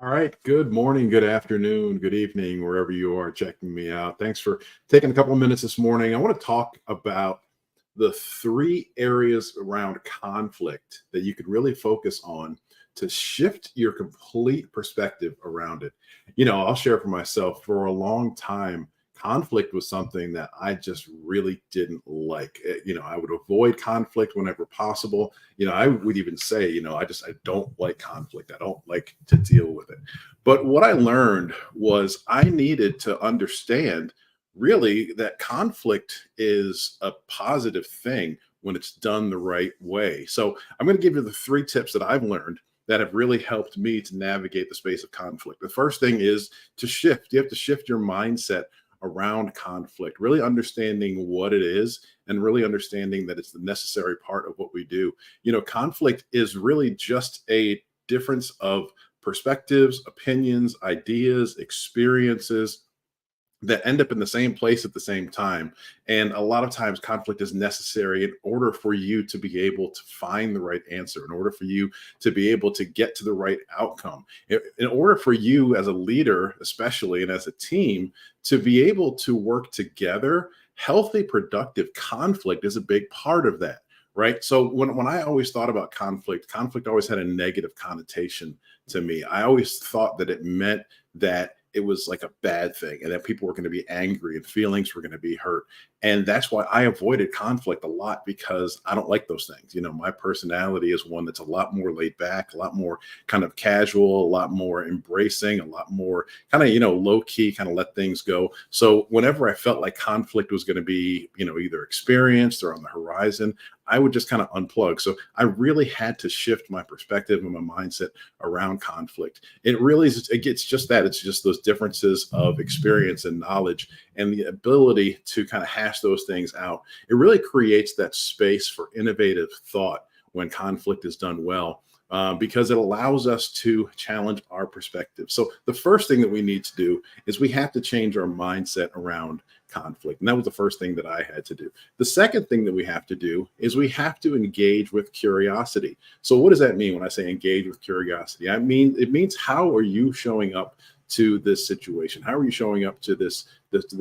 All right. Good morning, good afternoon, good evening, wherever you are checking me out. Thanks for taking a couple of minutes this morning. I want to talk about the three areas around conflict that you could really focus on to shift your complete perspective around it. I'll share for myself for a long time. Conflict was something that I just really didn't like. I would avoid conflict whenever possible. I would even say, I don't like conflict. I don't like to deal with it. But what I learned was I needed to understand really that conflict is a positive thing when it's done the right way. So I'm going to give you the three tips that I've learned that have really helped me to navigate the space of conflict. The first thing is to shift. You have to shift your mindset around conflict, really understanding what it is and really understanding that it's the necessary part of what we do. Conflict is really just a difference of perspectives, opinions, ideas, experiences that end up in the same place at the same time. And a lot of times, conflict is necessary in order for you to be able to find the right answer, in order for you to be able to get to the right outcome, in order for you as a leader, especially, and as a team, to be able to work together. Healthy, productive conflict is a big part of that. Right. So when I always thought about conflict always had a negative connotation to me. I always thought that it meant that it was like a bad thing and that people were going to be angry and feelings were going to be hurt. And that's why I avoided conflict a lot, because I don't like those things. My personality is one that's a lot more laid back, a lot more kind of casual, a lot more embracing, a lot more kind of, low key, kind of let things go. So whenever I felt like conflict was going to be, either experienced or on the horizon, I would just kind of unplug. So I really had to shift my perspective and my mindset around conflict. It really is, it gets just that. It's just those differences of experience and knowledge and the ability to kind of hash those things out. It really creates that space for innovative thought when conflict is done well. Because it allows us to challenge our perspective. So the first thing that we need to do is we have to change our mindset around conflict. And that was the first thing that I had to do. The second thing that we have to do is we have to engage with curiosity. So what does that mean when I say engage with curiosity? It means, how are you showing up to this situation? How are you showing up to this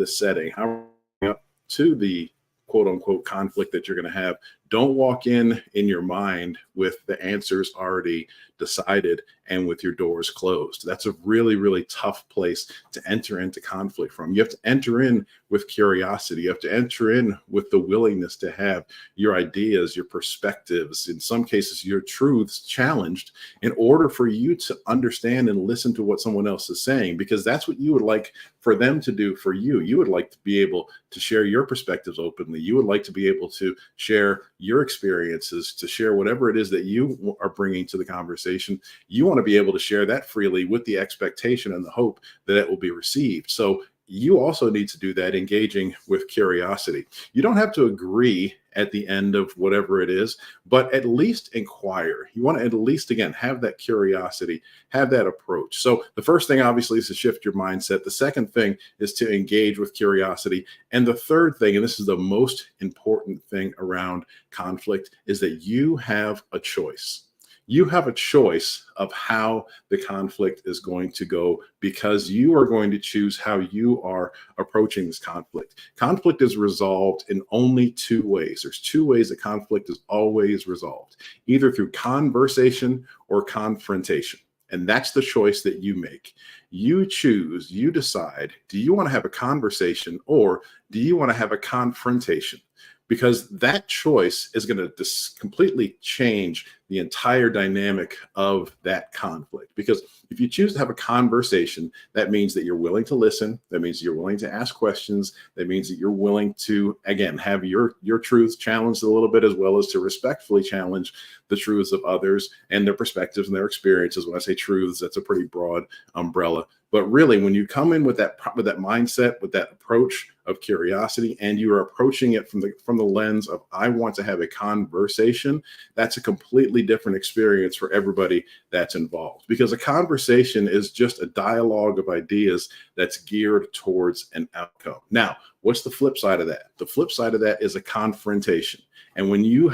setting? How are you showing up to the quote unquote conflict that you're going to have? Don't walk in your mind with the answers already decided and with your doors closed. That's a really, really tough place to enter into conflict from. You have to enter in with curiosity. You have to enter in with the willingness to have your ideas, your perspectives, in some cases, your truths challenged in order for you to understand and listen to what someone else is saying, because that's what you would like for them to do for you. You would like to be able to share your perspectives openly. You would like to be able to share your experiences, to share whatever it is that you are bringing to the conversation. You want to be able to share that freely with the expectation and the hope that it will be received. So you also need to do that, engaging with curiosity. You don't have to agree at the end of whatever it is, but at least inquire. You want to at least, again, have that curiosity, have that approach. So the first thing, obviously, is to shift your mindset. The second thing is to engage with curiosity. And the third thing, and this is the most important thing around conflict, is that you have a choice. You have a choice of how the conflict is going to go, because you are going to choose how you are approaching this conflict. Conflict is resolved in only two ways. There's two ways that conflict is always resolved, either through conversation or confrontation. And that's the choice that you make. You choose, you decide, do you want to have a conversation or do you want to have a confrontation? Because that choice is going to completely change the entire dynamic of that conflict. Because if you choose to have a conversation, that means that you're willing to listen. That means you're willing to ask questions. That means that you're willing to, again, have your truths challenged a little bit, as well as to respectfully challenge the truths of others and their perspectives and their experiences. When I say truths, that's a pretty broad umbrella. But really, when you come in with that mindset, with that approach of curiosity, and you are approaching it from the lens of, I want to have a conversation, that's a completely different experience for everybody that's involved. Because a conversation is just a dialogue of ideas that's geared towards an outcome. Now, what's the flip side of that? The flip side of that is a confrontation. And when you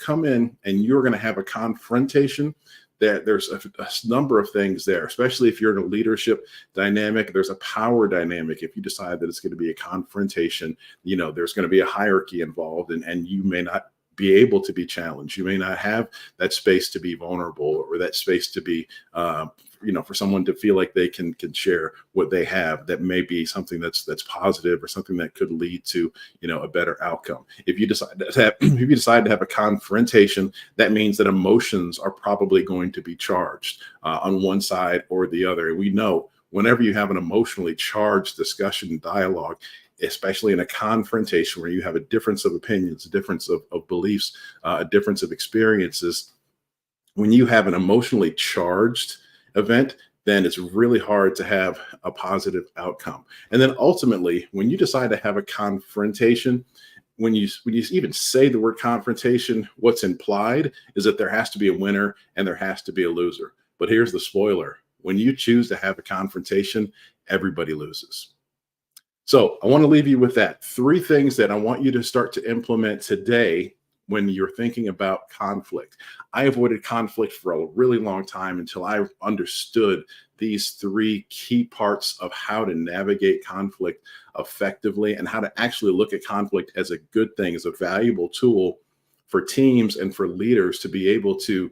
come in and you're going to have a confrontation, there's a number of things there, especially if you're in a leadership dynamic. There's a power dynamic. If you decide that it's going to be a confrontation, there's going to be a hierarchy involved, and you may not be able to be challenged. You may not have that space to be vulnerable, or that space to be, for someone to feel like they can share what they have. That may be something that's positive, or something that could lead to, a better outcome. If you decide to have a confrontation, that means that emotions are probably going to be charged on one side or the other. We know whenever you have an emotionally charged discussion and dialogue, especially in a confrontation where you have a difference of opinions, a difference of beliefs, a difference of experiences, when you have an emotionally charged event, then it's really hard to have a positive outcome. And then ultimately, when you decide to have a confrontation, when you even say the word confrontation, what's implied is that there has to be a winner and there has to be a loser. But here's the spoiler: when you choose to have a confrontation, everybody loses. So I want to leave you with that. 3 things that I want you to start to implement today when you're thinking about conflict. I avoided conflict for a really long time until I understood these 3 key parts of how to navigate conflict effectively, and how to actually look at conflict as a good thing, as a valuable tool for teams and for leaders to be able to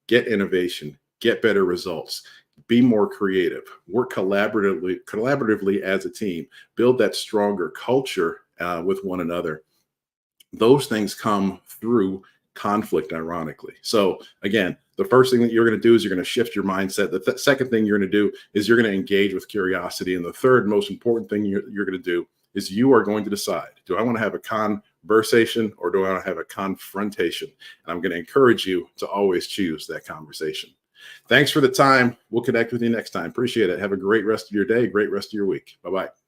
get innovation, get better results, be more creative, work collaboratively as a team, build that stronger culture with one another. Those things come through conflict, ironically. So again, the first thing that you're going to do is you're going to shift your mindset. The second thing you're going to do is you're going to engage with curiosity. And the third most important thing you're going to do is you are going to decide, do I want to have a conversation, or do I want to have a confrontation? And I'm going to encourage you to always choose that conversation. Thanks for the time. We'll connect with you next time. Appreciate it. Have a great rest of your day, great rest of your week. Bye-bye.